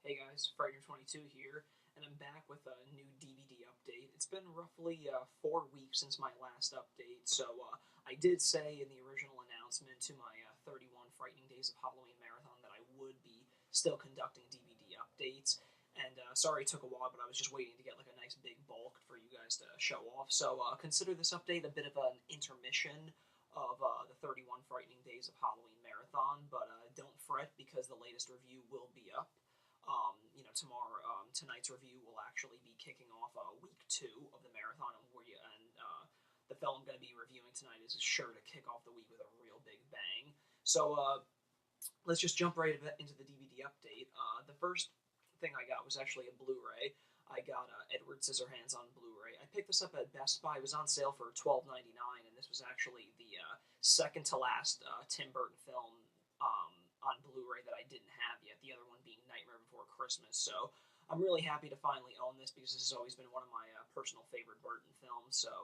Hey guys, Frightener22 here, and I'm back with a new DVD update. It's been roughly 4 weeks since my last update, so I did say in the original announcement to my 31 Frightening Days of Halloween Marathon that I would be still conducting DVD updates, and sorry it took a while, but I was just waiting to get like a nice big bulk for you guys to show off, so consider this update a bit of an intermission of the 31 Frightening Days of Halloween Marathon, but don't fret because the latest review will be up. Tomorrow, tonight's review will actually be kicking off week 2 of the marathon, and the film I'm going to be reviewing tonight is sure to kick off the week with a real big bang. So let's just jump right into the DVD update. The first thing I got was actually a Blu Ray. I got Edward Scissorhands on Blu Ray. I picked this up at Best Buy. It was on sale for $12.99, and this was actually the second to last Tim Burton film on Blu-ray that I didn't have yet, the other one being Nightmare Before Christmas. So I'm really happy to finally own this because this has always been one of my personal favorite Burton films. So,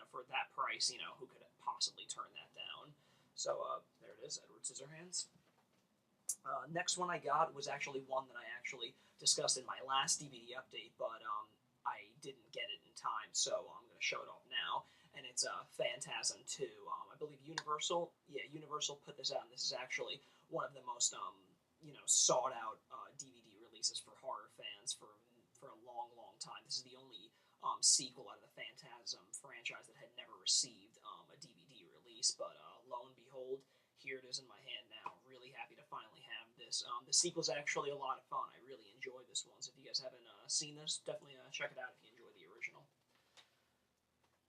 for that price, who could possibly turn that down? So there it is, Edward Scissorhands. Next one I got was actually one that I actually discussed in my last DVD update, but I didn't get it in time, so I'm going to show it off now. And it's Phantasm II. I believe Universal put this out, and this is actually one of the most sought out DVD releases for horror fans for a long, long time. This is the only sequel out of the Phantasm franchise that had never received a DVD release, but lo and behold, here it is in my hand now. Really happy to finally have this. The sequel's actually a lot of fun. I really enjoyed this one, so if you guys haven't seen this, definitely check it out if you enjoy the original.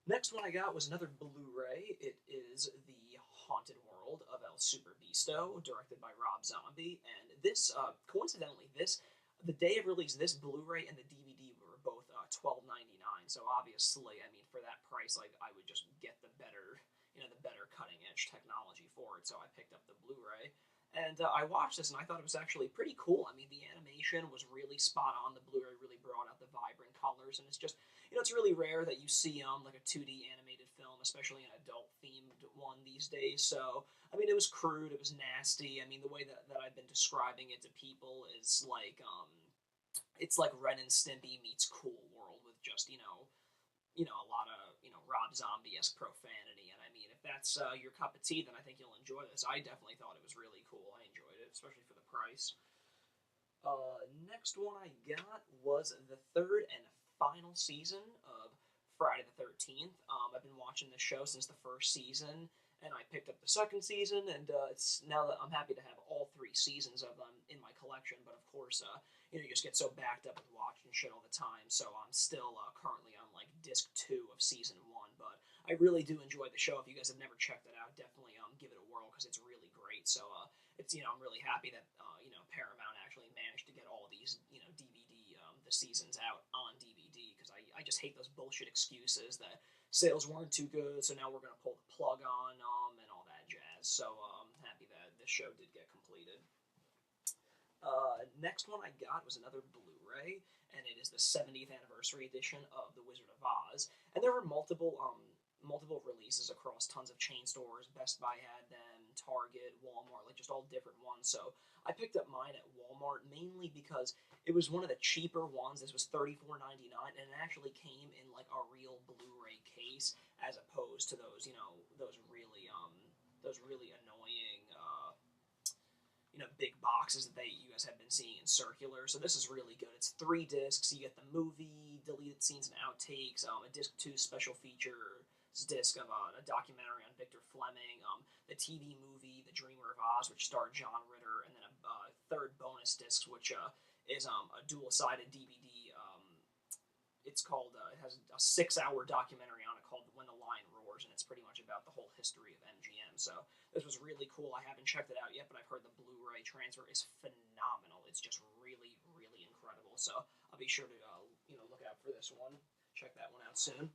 Next one I got was another Blu-ray. It is The Haunted World of El Superbeasto, directed by Rob Zombie. And this, coincidentally, the day of release, this Blu-ray and the DVD were both $12.99. So obviously, I mean, for that price, like I would just get the better cutting-edge technology for it. So I picked up the Blu-ray. And I watched this, and I thought it was actually pretty cool. I mean, the animation was really spot on. The Blu-ray really brought out the vibrant colors, and it's just, it's really rare that you see like a 2D animated film, especially an adult-themed one these days. So, I mean, it was crude, it was nasty. I mean, the way that I've been describing it to people is like, it's like Ren and Stimpy meets Cool World with just, a lot of, Rob Zombie-esque profanity. And I mean, if that's your cup of tea, then I think you'll enjoy this. I definitely thought it was really cool. I enjoyed it, especially for the price. Next one I got was the third and final season of Friday the 13th. I've been watching this show since the first season, and I picked up the second season, and it's now that I'm happy to have all 3 seasons of them in my collection, but of course, you just get so backed up with watching shit all the time, so I'm still currently on, like, disc 2 of season 1, but I really do enjoy the show. If you guys have never checked it out, definitely give it a whirl, because it's really great, so it's, I'm really happy that, Paramount actually managed to get all these, DVD, the seasons out on DVD, because I just hate those bullshit excuses that sales weren't too good, so now we're going to pull the plug on them and all that jazz. So I'm happy that this show did get completed. Next one I got was another Blu-ray, and it is the 70th anniversary edition of The Wizard of Oz. And there were multiple releases across tons of chain stores. Best Buy had them, Target, Walmart, like just all different ones. So I picked up mine at Walmart mainly because it was one of the cheaper ones. This was $34.99, and it actually came in like a real Blu-ray case, as opposed to those, those really annoying, big boxes that you guys have been seeing in circular. So this is really good. It's 3 discs. You get the movie, deleted scenes and outtakes, a disc 2 special feature disc of a documentary on Victor Fleming, the TV movie, The Dreamer of Oz, which starred John Ritter, and then a 3rd bonus disc, which is a dual-sided DVD. It's called, it has a 6-hour documentary on it called When the Lion Roars, and it's pretty much about the whole history of MGM. So this was really cool. I haven't checked it out yet, but I've heard the Blu-ray transfer is phenomenal. It's just really, really incredible. So I'll be sure to, look out for this one. Check that one out soon.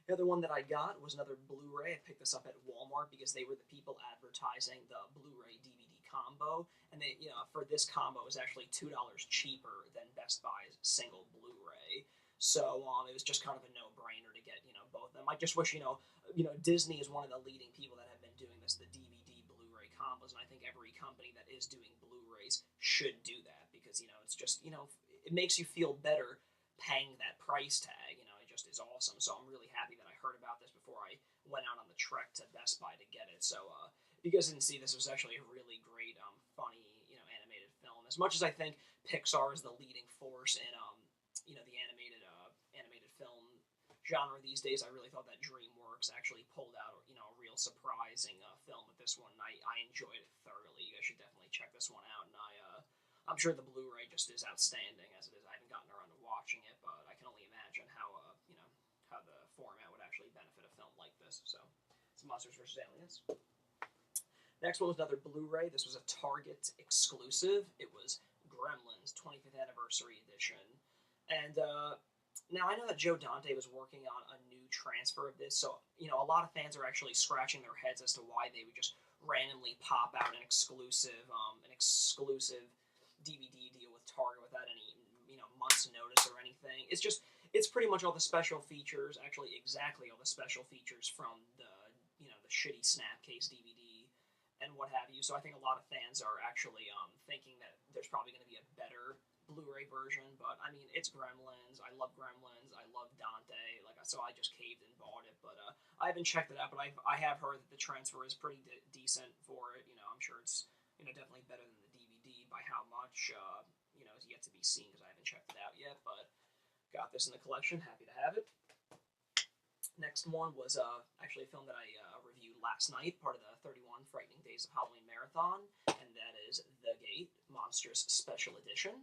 The other one that I got was another Blu-ray. I picked this up at Walmart because they were the people advertising the Blu-ray DVD combo, and they, for this combo, it was actually $2 cheaper than Best Buy's single Blu-ray. So it was just kind of a no-brainer to get, both of them. I just wish, Disney is one of the leading people that have been doing the DVD Blu-ray combos, and I think every company that is doing Blu-rays should do that because because, it's just, it makes you feel better paying that price tag. It just is awesome. So I'm really happy that I heard about this before I went out on the trek to Best Buy to get it. So if you guys didn't see this, it was actually a really great, funny, animated film. As much as I think Pixar is the leading force in, the animated film genre these days, I really thought that DreamWorks actually pulled out, a real surprising film with this one. I enjoyed it thoroughly. You guys should definitely check this one out. And I'm sure the Blu-ray just is outstanding as it is. I haven't gotten around to watching it, but I can only imagine how how the format would actually benefit a film like this. So it's Monsters vs. Aliens. Next one was another Blu-ray. This was a Target exclusive. It was Gremlins 25th Anniversary Edition. And now I know that Joe Dante was working on a new transfer of this, so a lot of fans are actually scratching their heads as to why they would just randomly pop out an exclusive DVD deal with Target without any months notice or anything. It's pretty much all the special features, actually exactly all the special features from the the shitty Snapcase DVD and what have you. So I think a lot of fans are actually thinking that there's probably going to be a better Blu-ray version, but I mean, it's Gremlins. I love Gremlins. I love Dante. So I just caved and bought it. But I haven't checked it out. But I have heard that the transfer is pretty decent for it. I'm sure it's definitely better than the DVD. By how much is yet to be seen because I haven't checked it out yet. But got this in the collection. Happy to have it. Next one was actually a film that I reviewed last night, part of the 31 Frightening Days of Halloween Marathon, and that is The Gate, Monstrous Special Edition.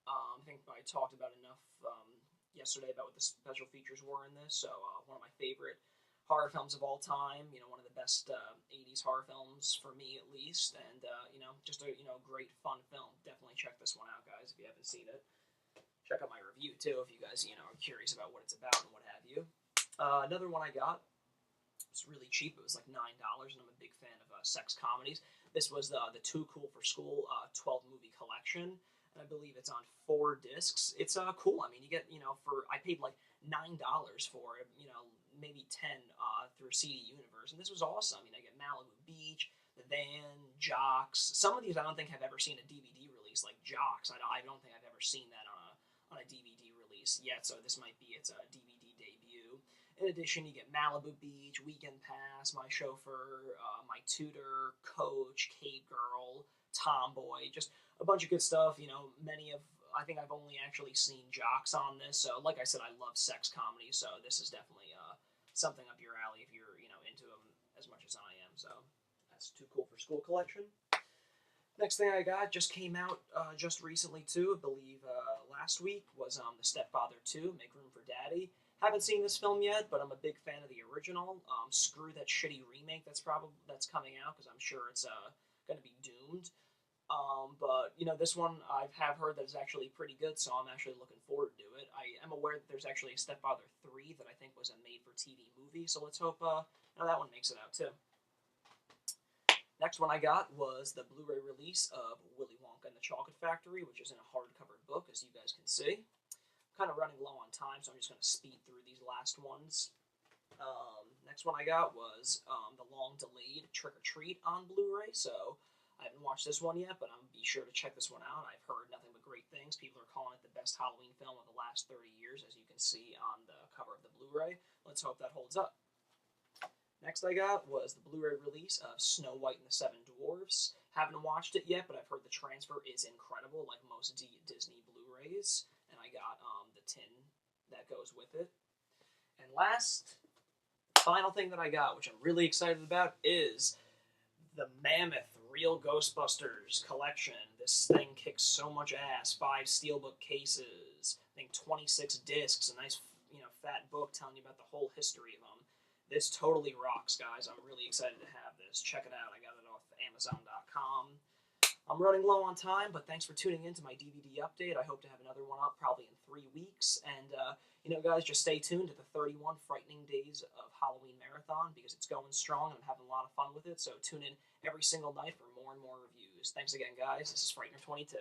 I think I talked about enough yesterday about what the special features were in this. So one of my favorite horror films of all time. One of the best 80s horror films for me at least, and just a great fun film. Definitely check this one out, guys, if you haven't seen it. Check out my review too if you guys are curious about what it's about and what have you. Another one I got. It's really cheap. It was like $9, and I'm a big fan of sex comedies. This was the Too Cool for School 12 movie collection. And I believe it's on 4 discs. It's cool. I mean, you get I paid like $9 for it. Maybe 10 through CD Universe, and this was awesome. I get Malibu Beach, The Van, Jocks. Some of these I don't think I've ever seen a DVD release, like Jocks. I don't think I've ever seen that on a DVD release yet. So this might be its DVD debut. In addition, you get Malibu Beach, Weekend Pass, My Chauffeur, My Tutor, Coach, Cave Girl, Tomboy, just a bunch of good stuff. I think I've only actually seen Jocks on this. So, like I said, I love sex comedy, so this is definitely something up your alley if you're into them as much as I am. So that's Too Cool for School collection. Next thing I got just came out just recently too. I believe last week was The Stepfather 2, Make Room for Daddy. Haven't seen this film yet, but I'm a big fan of the original. Screw that shitty remake that's coming out because I'm sure it's going to be doomed. But this one I have heard that is actually pretty good, so I'm actually looking forward to it. I am aware that there's actually a Stepfather 3 that I think was a made-for-TV movie, so let's hope that one makes it out too. Next one I got was the Blu-ray release of Willy Wonka and the Chocolate Factory, which is in a hardcover book, as you guys can see. I'm kind of running low on time, so I'm just going to speed through these last ones. Next one I got was the long-delayed Trick or Treat on Blu-ray, so I haven't watched this one yet, but I'm be sure to check this one out. I've heard nothing but great things. People are calling it the best Halloween film of the last 30 years, as you can see on the cover of the Blu-ray. Let's hope that holds up. Next I got was the Blu-ray release of Snow White and the Seven Dwarfs. Haven't watched it yet, but I've heard the transfer is incredible, like most Disney Blu-rays. And I got the tin that goes with it. And last, final thing that I got, which I'm really excited about, is the Mammoth Real Ghostbusters collection. This thing kicks so much ass. 5 steelbook cases, I think 26 discs, a nice fat book telling you about the whole history of them. This totally rocks, guys. I'm really excited to have this. Check it out. I got it off Amazon.com. I'm running low on time, but thanks for tuning in to my DVD update. I hope to have another one up probably in 3 weeks. And, guys, just stay tuned to the 31 Frightening Days of Halloween Marathon because it's going strong and I'm having a lot of fun with it. So tune in every single night for more and more reviews. Thanks again, guys. This is Frightener 22.